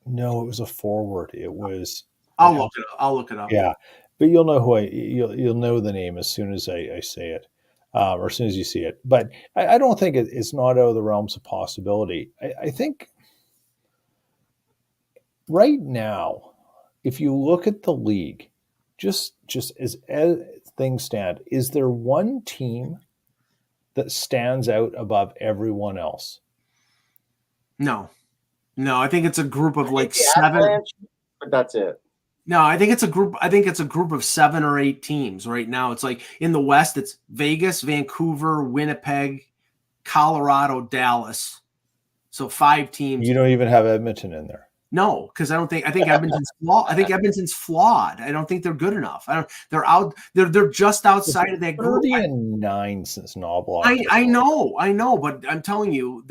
No, it was a forward. It was. I'll look it up. Yeah. But you'll know you'll know the name as soon as I say it, or as soon as you see it. But I don't think it's not out of the realms of possibility. I think right now, if you look at the league, just as things stand, is there one team that stands out above everyone else? No, I think it's a group of like 7. But that's it. No, I think it's a group of 7 or 8 teams right now. It's like in the West, it's Vegas, Vancouver, Winnipeg, Colorado, Dallas. So 5 teams. You don't even have Edmonton in there. No, because I think Edmonton's flawed. I think Edmonton's flawed. I don't think they're good enough. They're out. They're just outside of that group. 30-9 since Knobloch. I know, but I'm telling you,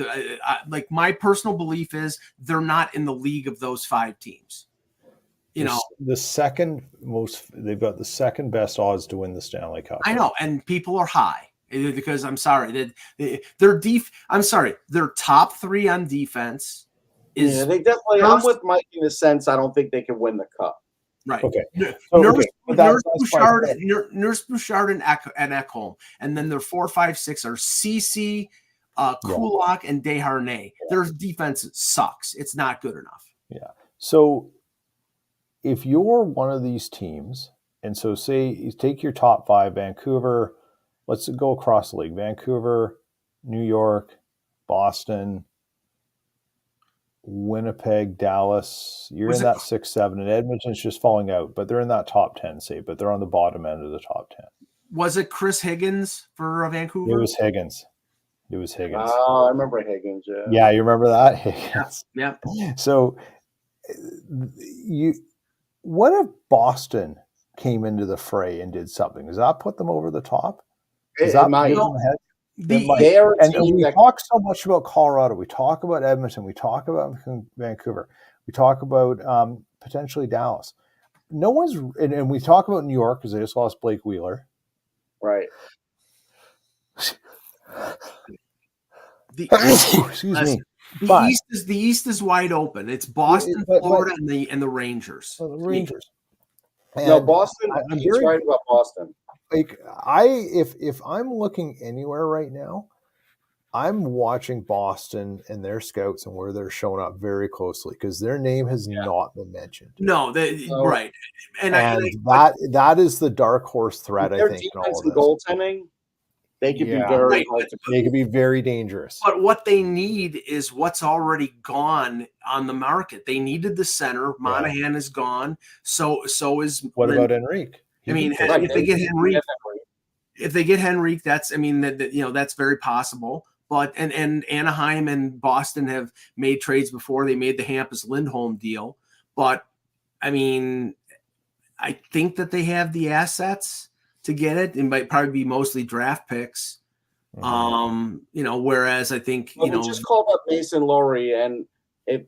like my personal belief is they're not in the league of those 5 teams. The second most, they've got the second best odds to win the Stanley Cup. I know, and people are high because I'm sorry, their top 3 on defense is. They definitely. I'm with Mike in the sense I don't think they can win the cup. Right. Okay. Nurse Bouchard and Ekholm, and then their 4, 5, 6 are CC, Kulak, and Desharnais. Their defense sucks. It's not good enough. Yeah. So if you're one of these teams, and so say you take your top 5, Vancouver, let's go across the league. Vancouver, New York, Boston, Winnipeg, Dallas, you're in that 6, 7, and Edmonton's just falling out, but they're in that top 10, say, but they're on the bottom end of the top 10. Was it Chris Higgins for Vancouver? It was Higgins. Oh, I remember Higgins. Yeah. Yeah, you remember that? Higgins. Yeah. So what if Boston came into the fray and did something? Does that put them over the top? Does that give them ahead? And we talk so much about Colorado. We talk about Edmonton. We talk about Vancouver. We talk about potentially Dallas. No one's, and we talk about New York because they just lost Blake Wheeler. Right. Excuse me. The East is wide open. It's Boston, Florida, and the Rangers. The Rangers. No, Boston. He's right about Boston. Like if I'm looking anywhere right now, I'm watching Boston and their scouts and where they're showing up very closely because their name has not been mentioned. No, right. And that is the dark horse threat. I think defense and goaltending, they could be they could be very dangerous. But what they need is what's already gone on the market. They needed the center. Monahan is gone. So is what about Enrique? I mean, if they get Henrique, that's very possible. But and Anaheim and Boston have made trades before. They made the Hampus Lindholm deal. But I mean, I think that they have the assets to get it. It might probably be mostly draft picks. Whereas I think we just called up Mason Lowry, and if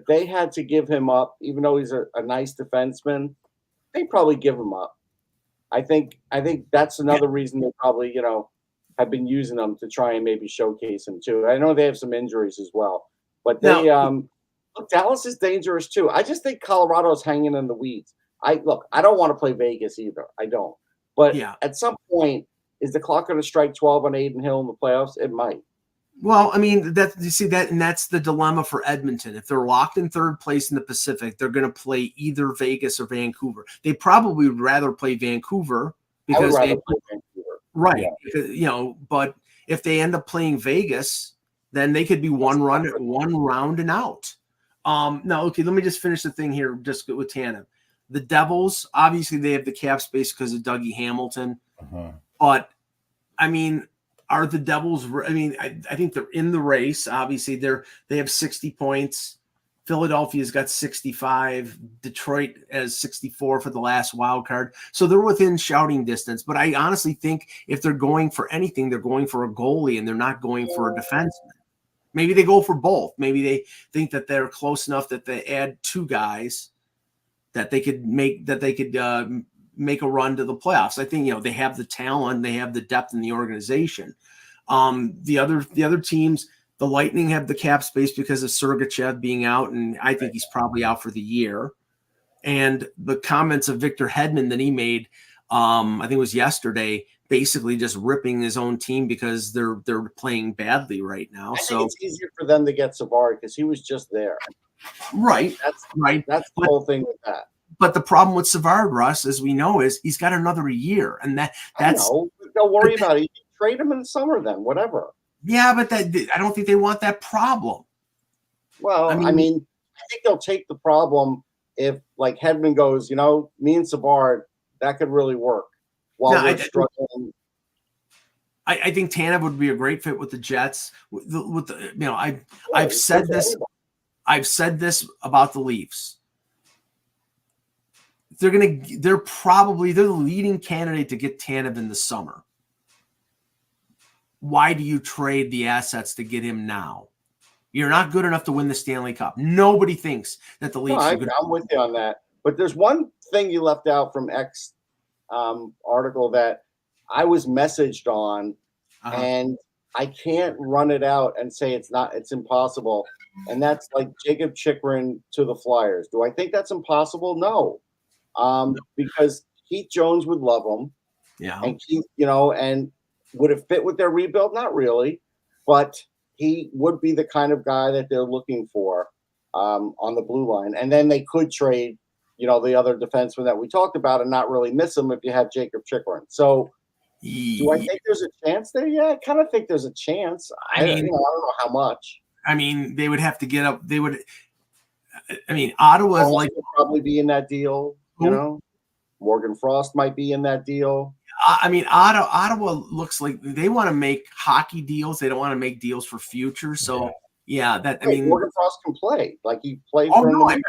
they had to give him up, even though he's a nice defenseman, they'd probably give him up. I think that's another reason they probably, have been using them to try and maybe showcase him too. I know they have some injuries as well, but look, Dallas is dangerous too. I just think Colorado's hanging in the weeds. I don't want to play Vegas either. I don't. But Yeah. at some point, is the clock going to strike 12 on Adin Hill in the playoffs? It might. Well, I mean, that you see that, and that's the dilemma for Edmonton. If they're locked in third place in the Pacific, they're going to play either Vegas or Vancouver. They probably would rather play Vancouver I would because rather play Vancouver. right, but if they end up playing Vegas, then they could be one round and out. Now, okay, let me just finish the thing here just with Tanev. The Devils, obviously, they have the cap space because of Dougie Hamilton. But, I mean, are the Devils – I mean, I think they're in the race. Obviously, they have 60 points. Philadelphia's got 65. Detroit has 64 for the last wild card. So they're within shouting distance. But I honestly think if they're going for anything, they're going for a goalie and they're not going for a defenseman. Maybe they go for both. Maybe they think that they're close enough that they add two guys that they could make a run to the playoffs. I think they have the talent, they have the depth in the organization. The other teams, the Lightning have the cap space because of Sergachev being out, and I think he's probably out for the year. And the comments of Victor Hedman that he made, I think it was yesterday, basically just ripping his own team because they're playing badly right now. I think it's easier for them to get Savard because he was just there. Right. That's the whole thing with that. But the problem with Savard, Russ, as we know, is he's got another year, and that's. Don't worry about it. You can trade him in the summer, then whatever. Yeah, but I don't think they want that problem. Well, I mean, I think they'll take the problem if, like, Hedman goes, me and Savard, that could really work while we're struggling. I think Tanev would be a great fit with the Jets. I've said this. I've said this about the Leafs. They're the leading candidate to get Tanev in the summer. Why do you trade the assets to get him now? You're not good enough to win the Stanley Cup. Nobody thinks that the Leafs are good. I'm with you on that. But there's one thing you left out from X article that I was messaged on, and I can't run it out and say it's impossible. And that's like Jacob Chikrin to the Flyers. Do I think that's impossible? No. Because Keith Jones would love him. Yeah. And Keith, and would it fit with their rebuild? Not really. But he would be the kind of guy that they're looking for on the blue line. And then they could trade, the other defenseman that we talked about and not really miss him if you have Jacob Chikrin. So do I think there's a chance there? Yeah, I kind of think there's a chance. I don't know how much. I mean, they would have to get up. They would. I mean, Ottawa would probably be in that deal. Morgan Frost might be in that deal. I mean, Ottawa looks like they want to make hockey deals. They don't want to make deals for future. So Morgan Frost can play like he played for him.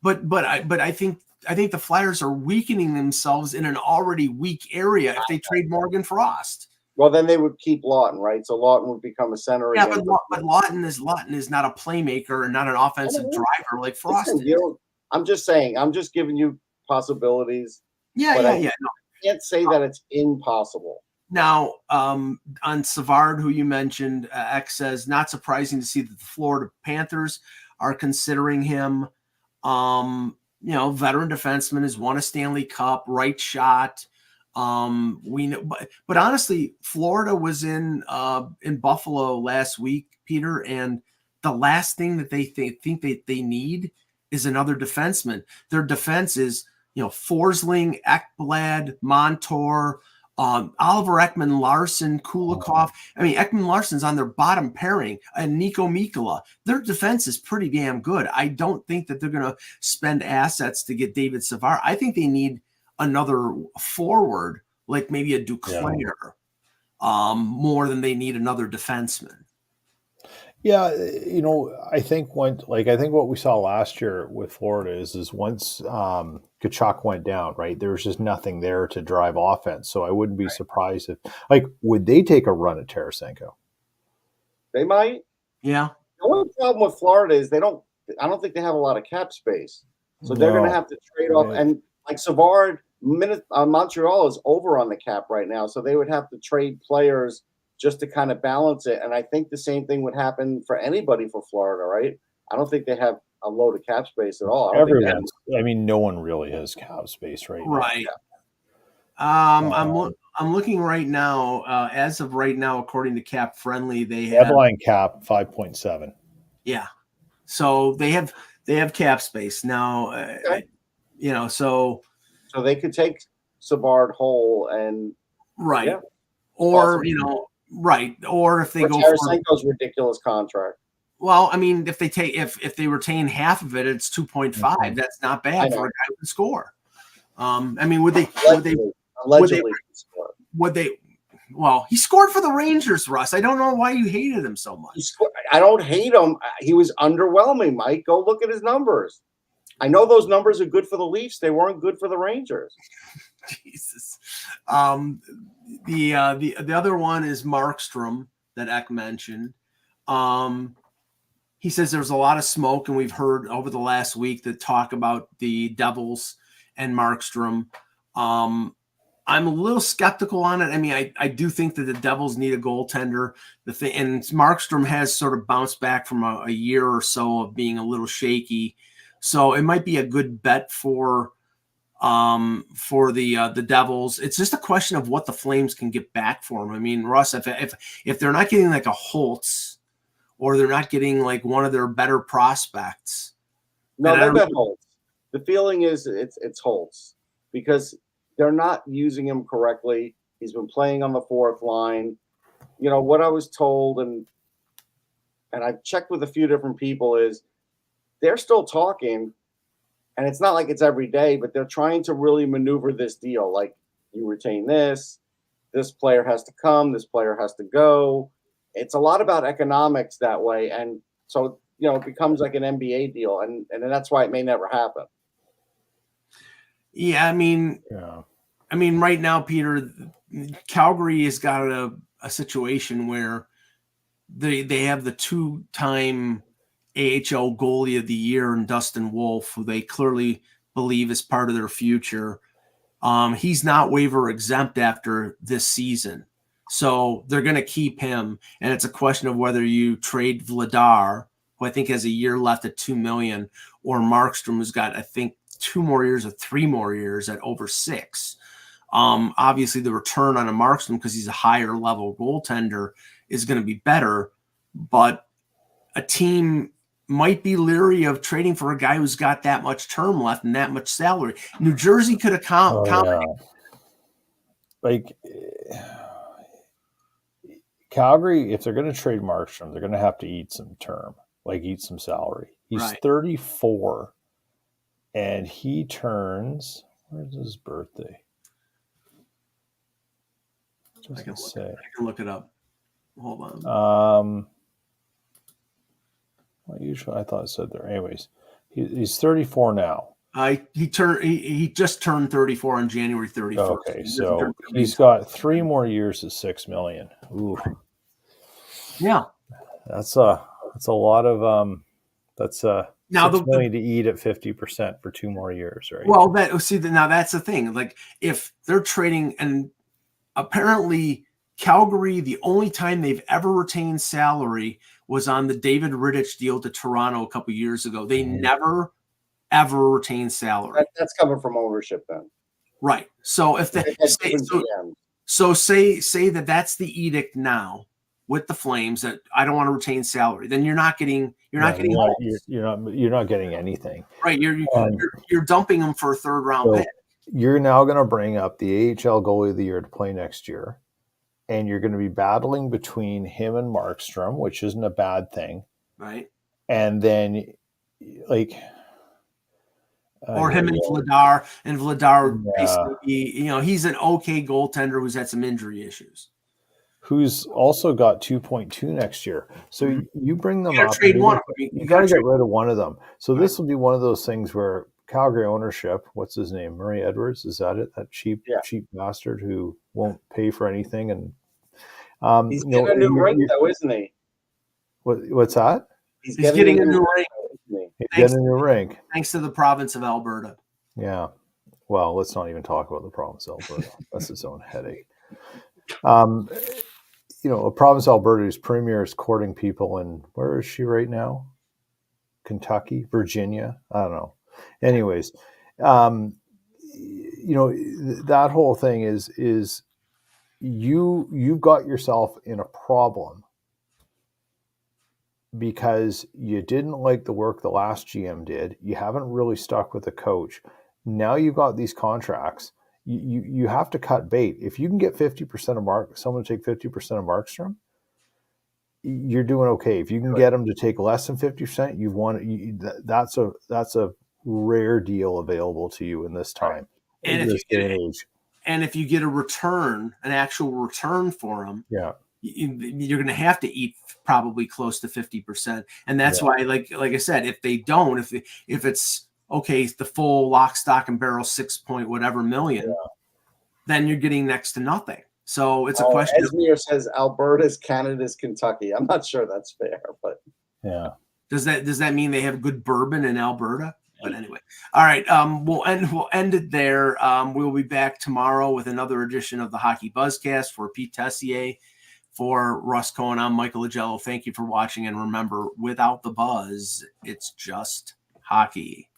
But I think the Flyers are weakening themselves in an already weak area if they trade Morgan Frost. Well, then they would keep Lawton, right? So Lawton would become a center. Yeah, but Lawton is not a playmaker and not an offensive driver like Frost is. I'm just saying. I'm just giving you possibilities. Yeah. I can't say that it's impossible. Now, on Savard, who you mentioned, X says, not surprising to see that the Florida Panthers are considering him. Veteran defenseman, has won a Stanley Cup, right shot. We know, but honestly, Florida was in Buffalo last week, Peter, and the last thing that they think that they need is another defenseman. Their defense is, Forsling, Ekblad, Montour, Oliver Ekman-Larsson, Kulikov. I mean, Ekman-Larsson's on their bottom pairing, and Nico Mikkola. Their defense is pretty damn good. I don't think that they're going to spend assets to get David Savard. I think they need another forward, like maybe a Duclair, more than they need another defenseman. Yeah, I think what we saw last year with Florida is once Tkachuk went down, right, there was just nothing there to drive offense. So I wouldn't be surprised if, would they take a run at Tarasenko? They might. Yeah. The only problem with Florida is I don't think they have a lot of cap space. So they're going to have to trade off. And like Savard, Montreal is over on the cap right now. So they would have to trade players just to kind of balance it. And I think the same thing would happen for anybody for Florida, right? I don't think they have a load of cap space at all. I don't think Everyone's. I mean, no one really has cap space right now. Right. I'm looking right now. As of right now, according to Cap Friendly, they have Headline cap 5.7. Yeah, so they have cap space now. Okay. So they could take Savard whole and right, yeah, or awesome. Right, or if they go Tarasenko's ridiculous contract. Well, I mean, if they retain half of it, it's 2.5. Mm-hmm. That's not bad for a guy who can score. I mean, would they? Well, he scored for the Rangers, Russ. I don't know why you hated him so much. I don't hate him. He was underwhelming, Mike. Go look at his numbers. I know those numbers are good for the Leafs. They weren't good for the Rangers. Jesus. The other one is Markstrom that Eck mentioned. He says there's a lot of smoke, and we've heard over the last week the talk about the Devils and Markstrom. I'm a little skeptical on it. I mean, I do think that the Devils need a goaltender. And Markstrom has sort of bounced back from a year or so of being a little shaky, so it might be a good bet for the Devils. It's just a question of what the Flames can get back for him. I mean, Russ, if they're not getting like a Holtz, or they're not getting like one of their better prospects, no, they bet Holtz. The feeling is it's Holtz because they're not using him correctly. He's been playing on the fourth line. You know what I was told, and I've checked with a few different people, is they're still talking. And it's not like it's every day, but they're trying to really maneuver this deal. Like, you retain this player has to come, this player has to go. It's a lot about economics that way. And so, it becomes like an NBA deal. And that's why it may never happen. Yeah, I mean, right now, Peter, Calgary has got a situation where they have the two-time AHL goalie of the year in Dustin Wolf, who they clearly believe is part of their future. He's not waiver exempt after this season, so they're going to keep him. And it's a question of whether you trade Vladar, who I think has a year left at $2 million, or Markstrom, who's got, I think, 2 more years or 3 more years at over $6 million. Obviously, the return on a Markstrom, because he's a higher level goaltender, is going to be better, but a team might be leery of trading for a guy who's got that much term left and that much salary. New Jersey could accommodate. Like Calgary, if they're going to trade Markstrom, they're going to have to eat some term, like eat some salary. He's 34, and he turns. Where's his birthday? I can look it up. Hold on. Usually I thought it said there. Anyways, he's 34 now. He just turned 34 on January 31st. Okay, so he's got 3 more years of $6 million. Ooh, yeah, that's a lot of that's now $6 million to eat at 50% for 2 more years, right? Well, now that's the thing. Like, if they're trading, and apparently Calgary, the only time they've ever retained salary was on the David Rittich deal to Toronto a couple years ago. They never, ever retained salary. That's coming from ownership then. Right. So if say that that's the edict now with the Flames, that I don't want to retain salary, then you're not getting you're not getting anything. Right. You're dumping them for a third round pick. You're now going to bring up the AHL goalie of the year to play next year. And you're going to be battling between him and Markstrom, which isn't a bad thing. Right. And then, or him and Vladar. And Vladar basically, he's an okay goaltender who's had some injury issues. Who's also got 2.2 next year. So you bring them up. Trade one of them. You got to get rid of one of them. So this will be one of those things where Calgary ownership, what's his name? Murray Edwards, is that it? That cheap bastard who won't pay for anything. And he's getting a new ring, though, isn't he? What's that? He's getting a new ring. He's getting a new ring. Thanks to the province of Alberta. Yeah. Well, let's not even talk about the province of Alberta. That's its own headache. A province of Alberta whose premier is courting people, and where is she right now? Kentucky, Virginia. I don't know. Anyways, that whole thing is you've got yourself in a problem because you didn't like the work the last GM did. You haven't really stuck with the coach. Now you've got these contracts. You have to cut bait. If you can get 50% of someone to take 50% of Markstrom, you're doing okay. If you can get them to take less than 50%, you've won. That's a rare deal available to you in this time, and in this day and age. And if you get an actual return for them, yeah, you're going to have to eat probably close to 50%. And that's why, like I said, if they don't, if it's okay, the full lock, stock, and barrel 6 point whatever million, then you're getting next to nothing. So it's a question. Esmir says Alberta's Canada's Kentucky. I'm not sure that's fair, but yeah. Does that mean they have good bourbon in Alberta? But anyway, all right. We'll end it there. We'll be back tomorrow with another edition of the Hockey Buzzcast. For Pete Tessier, for Russ Cohen, I'm Michael Agello. Thank you for watching, and remember, without the buzz, it's just hockey.